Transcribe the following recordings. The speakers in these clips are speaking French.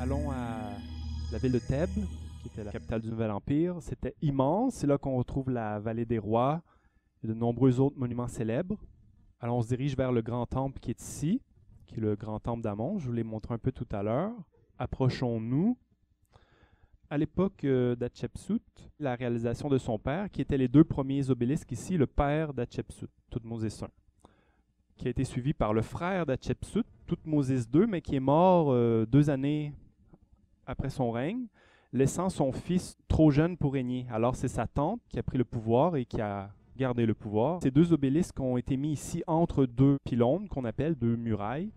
Allons à la ville de Thèbes, qui était la capitale du Nouvel Empire. C'était immense. C'est là qu'on retrouve la vallée des rois et de nombreux autres monuments célèbres. Alors on se dirige vers le grand temple qui est ici, qui est le grand temple d'Amon. Je vous l'ai montré un peu tout à l'heure. Approchons-nous. À l'époque d'Hatshepsut, la réalisation de son père, qui étaient les deux premiers obélisques ici, le père d'Hatshepsut, Thoutmôsis I, qui a été suivi par le frère d'Hatshepsut, Thoutmôsis II, mais qui est mort 2 années après son règne, laissant son fils trop jeune pour régner. Alors c'est sa tante qui a pris le pouvoir et qui a gardé le pouvoir. Ces deux obélisques ont été mis ici entre deux pylônes, qu'on appelle deux murailles,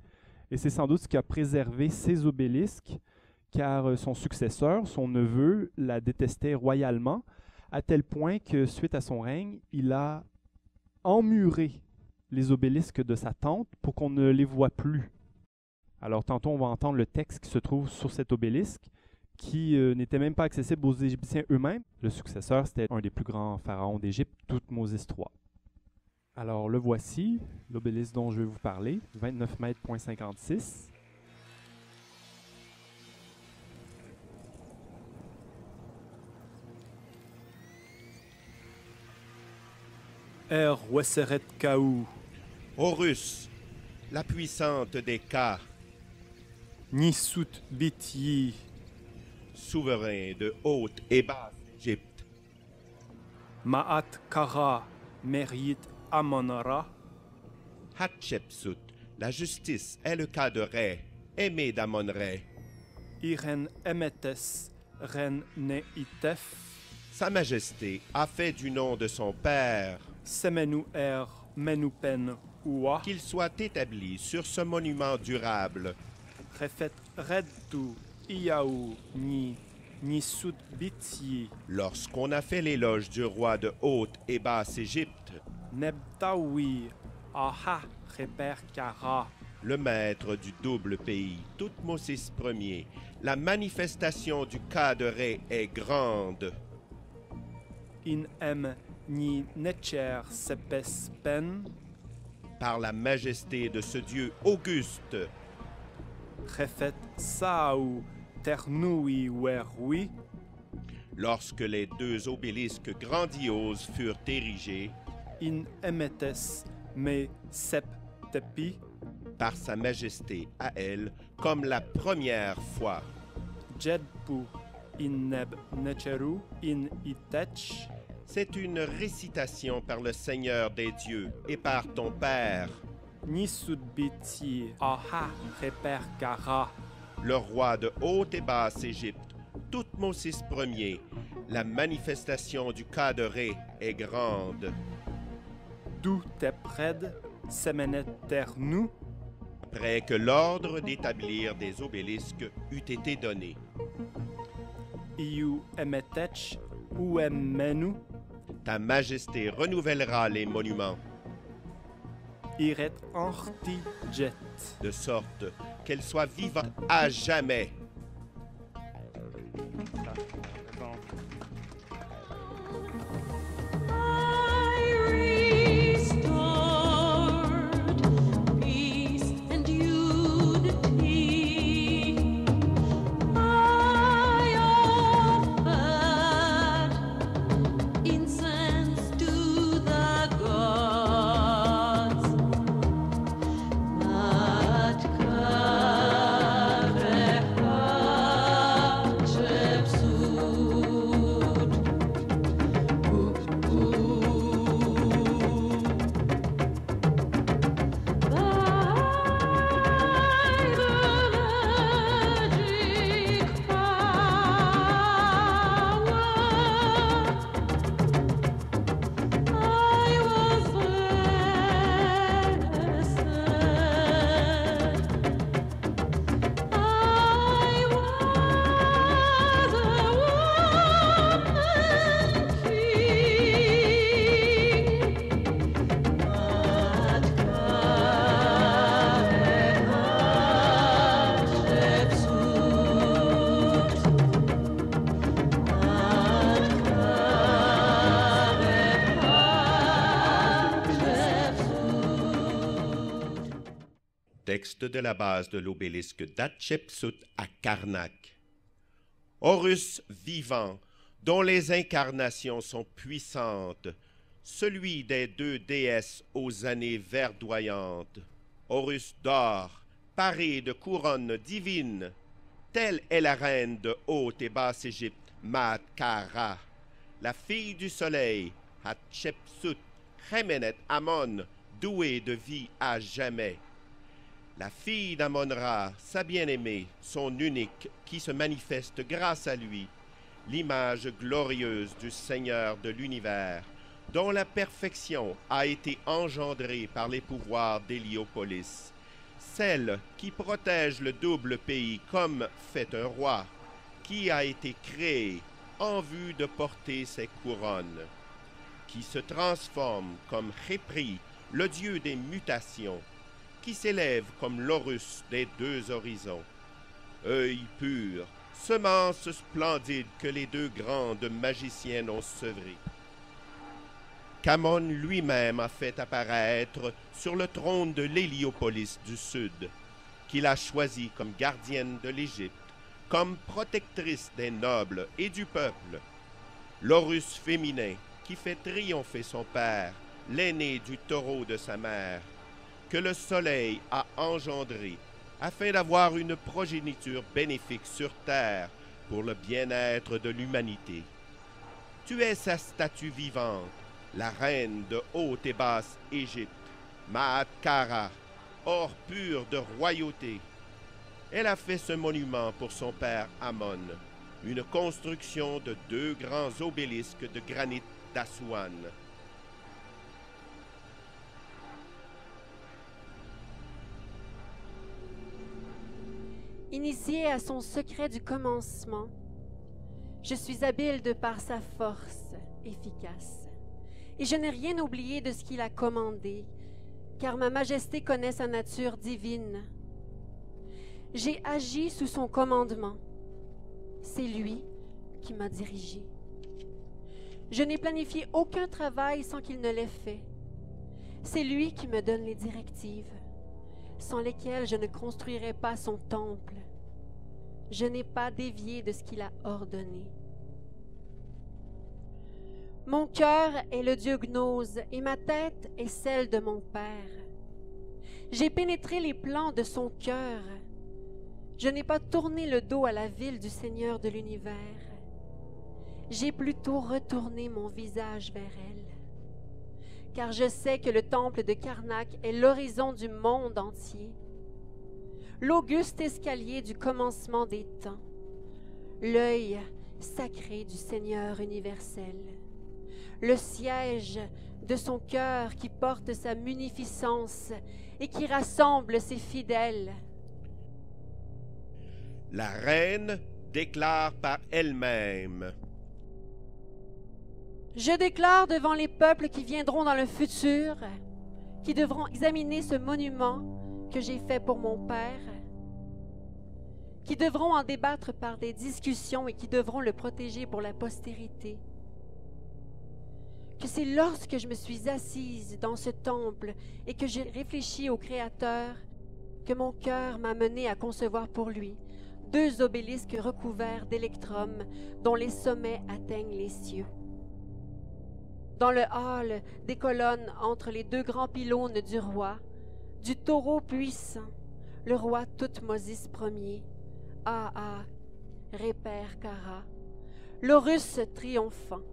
et c'est sans doute ce qui a préservé ces obélisques, car son successeur, son neveu, la détestait royalement, à tel point que, suite à son règne, il a emmuré les obélisques de sa tante pour qu'on ne les voit plus. Alors tantôt, on va entendre le texte qui se trouve sur cet obélisque, qui n'était même pas accessible aux Égyptiens eux-mêmes. Le successeur, c'était un des plus grands pharaons d'Égypte, Thoutmôsis III. Alors le voici, l'obélisque dont je vais vous parler, 29 mètres, 56. Wesseret Kaou, Horus, la puissante des Ka, Nisut Bityi, souverain de haute et basse Égypte, Maat Kara, Meriit Amonara, Hatshepsut, la justice est le cas de Ré, aimé d'Amon-Ré. Iren Emetes, Ren Neitef, Sa Majesté a fait du nom de son père Semenu Menupen Oua, qu'il soit établi sur ce monument durable. Refet Redtu Iaou Nisut Bityi, Lorsqu'on a fait l'éloge du roi de haute et basse Égypte, Nebtaoui Aha Reper Kara, le maître du double pays, Thoutmôsis Ier, la manifestation du cas de Ré est grande. In Ni Netcher Sepes Pen, Par la majesté de ce Dieu auguste, Refet Saou Ternui Werui, lorsque les deux obélisques grandioses furent érigés, In Emetes Me Sep Tepi, par sa majesté à elle, comme la première fois. Jedpu In Neb Necheru In Itech, C'est une récitation par le Seigneur des dieux et par ton Père, Nisut Bityi Aha Reper Kara, le roi de haute et basse Égypte, Thoutmôsis Ier. La manifestation du cas de Ré est grande. Du Tepred Semenet Ternu, Après que l'ordre d'établir des obélisques eût été donné. Iu Emetech Uemmenu, Ta majesté renouvellera les monuments, Iret Anti Jet, de sorte qu'elles soient vivantes à jamais. Texte de la base de l'obélisque d'Hatshepsut à Karnak. Horus vivant, dont les incarnations sont puissantes, celui des deux déesses aux années verdoyantes. Horus d'or, paré de couronnes divines, telle est la reine de Haute et Basse Égypte, Maat-Kara, la fille du soleil, Hatshepsut, Khemenet Amon, douée de vie à jamais. La fille d'Amon-Ra, sa bien-aimée, son unique, qui se manifeste grâce à lui, l'image glorieuse du Seigneur de l'univers, dont la perfection a été engendrée par les pouvoirs d'Héliopolis, celle qui protège le double pays comme fait un roi, qui a été créé en vue de porter ses couronnes, qui se transforme comme Khépri, le dieu des mutations, qui s'élève comme l'Horus des deux horizons. Œil pur, semence splendide que les deux grandes magiciennes ont sevrée. Khamon lui-même a fait apparaître sur le trône de l'Héliopolis du Sud, qu'il a choisi comme gardienne de l'Égypte, comme protectrice des nobles et du peuple. L'Horus féminin qui fait triompher son père, l'aîné du taureau de sa mère, que le soleil a engendré, afin d'avoir une progéniture bénéfique sur terre pour le bien-être de l'humanité. Tu es sa statue vivante, la reine de Haute et Basse Égypte, Maat-Kara, or pur de royauté. Elle a fait ce monument pour son père Amon, une construction de 2 grands obélisques de granit d'Assouan. Initié à son secret du commencement, je suis habile de par sa force efficace, et je n'ai rien oublié de ce qu'il a commandé, car ma majesté connaît sa nature divine. J'ai agi sous son commandement. C'est lui qui m'a dirigé. Je n'ai planifié aucun travail sans qu'il ne l'ait fait. C'est lui qui me donne les directives, sans lesquelles je ne construirais pas son temple. Je n'ai pas dévié de ce qu'il a ordonné. Mon cœur est le dieu Gnose et ma tête est celle de mon père. J'ai pénétré les plans de son cœur. Je n'ai pas tourné le dos à la ville du Seigneur de l'univers. J'ai plutôt retourné mon visage vers elle, car je sais que le temple de Karnak est l'horizon du monde entier, l'auguste escalier du commencement des temps, l'œil sacré du Seigneur universel, le siège de son cœur qui porte sa munificence et qui rassemble ses fidèles. La reine déclare par elle-même. Je déclare devant les peuples qui viendront dans le futur, qui devront examiner ce monument que j'ai fait pour mon père, qui devront en débattre par des discussions et qui devront le protéger pour la postérité, que c'est lorsque je me suis assise dans ce temple et que j'ai réfléchi au Créateur que mon cœur m'a mené à concevoir pour lui 2 obélisques recouverts d'électrum dont les sommets atteignent les cieux. Dans le hall, des colonnes entre les 2 grands pylônes du roi, du taureau puissant, le roi Thoutmosis Ier, Aa, Réper Kara, l'Horus triomphant.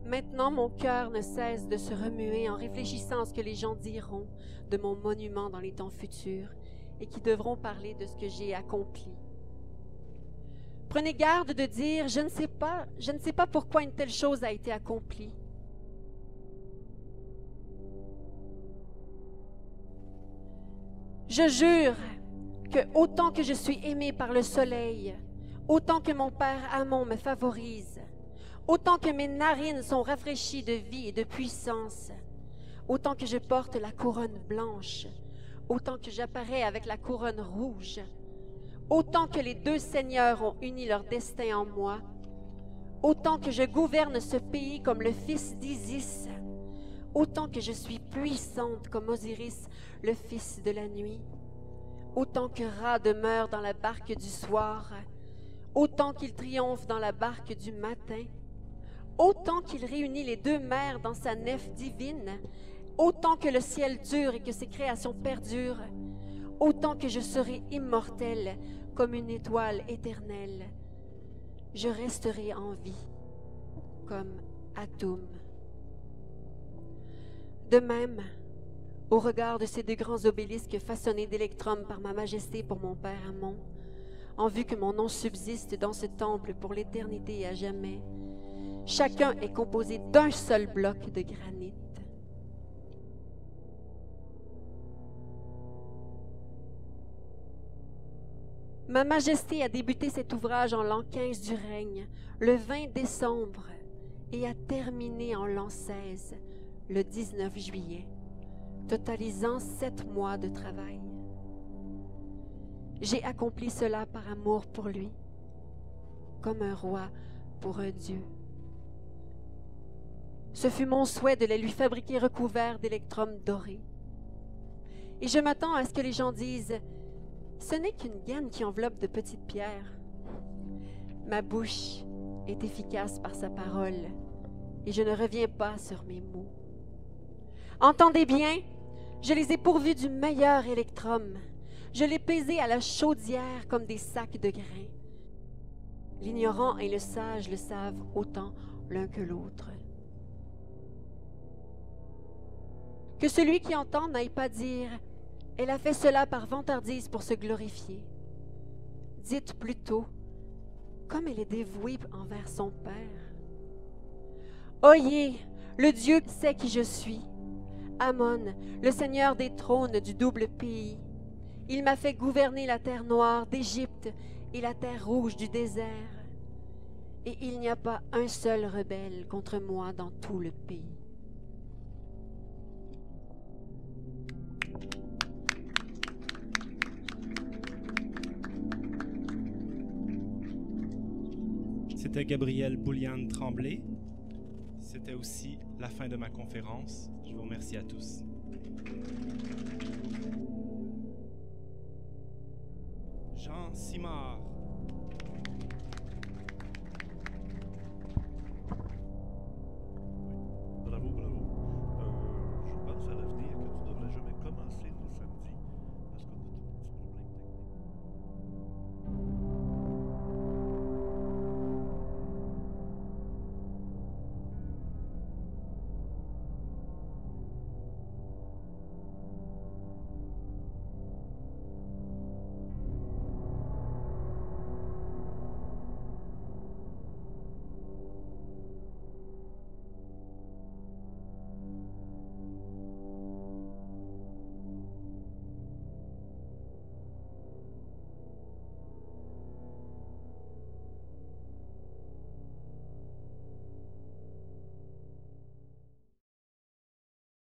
Maintenant, mon cœur ne cesse de se remuer en réfléchissant à ce que les gens diront de mon monument dans les temps futurs et qui devront parler de ce que j'ai accompli. Prenez garde de dire « je ne sais pas pourquoi une telle chose a été accomplie ». Je jure que autant que je suis aimé par le soleil, autant que mon père Amon me favorise, autant que mes narines sont rafraîchies de vie et de puissance, autant que je porte la couronne blanche, autant que j'apparais avec la couronne rouge, autant que les 2 seigneurs ont uni leur destin en moi, autant que je gouverne ce pays comme le fils d'Isis, autant que je suis puissante comme Osiris, le fils de la nuit, autant que Ra demeure dans la barque du soir, autant qu'il triomphe dans la barque du matin, autant qu'il réunit les deux mers dans sa nef divine, autant que le ciel dure et que ses créations perdurent, autant que je serai immortelle comme une étoile éternelle, je resterai en vie comme Atum. De même, au regard de ces deux grands obélisques façonnés d'électrum par ma majesté pour mon père Amon, en vue que mon nom subsiste dans ce temple pour l'éternité et à jamais, chacun est composé d'un seul bloc de granit. Ma majesté a débuté cet ouvrage en l'an 15 du règne, le 20 décembre, et a terminé en l'an 16, le 19 juillet, totalisant 7 mois de travail. J'ai accompli cela par amour pour lui, comme un roi pour un dieu. Ce fut mon souhait de les lui fabriquer recouverts d'électrum dorés. Et je m'attends à ce que les gens disent « Ce n'est qu'une gaine qui enveloppe de petites pierres. » Ma bouche est efficace par sa parole, et je ne reviens pas sur mes mots. Entendez bien, je les ai pourvus du meilleur électrum. Je l'ai pesé à la chaudière comme des sacs de grains. L'ignorant et le sage le savent autant l'un que l'autre. Que celui qui entend n'aille pas dire « Elle a fait cela par vantardise pour se glorifier ». Dites plutôt « Comme elle est dévouée envers son Père ». Oyez, le Dieu sait qui je suis. Amon, le Seigneur des trônes du double pays. Il m'a fait gouverner la terre noire d'Égypte et la terre rouge du désert. Et il n'y a pas un seul rebelle contre moi dans tout le pays. C'était Gabriel Bouliane Tremblay. C'était aussi la fin de ma conférence. Je vous remercie à tous. Jean Simard.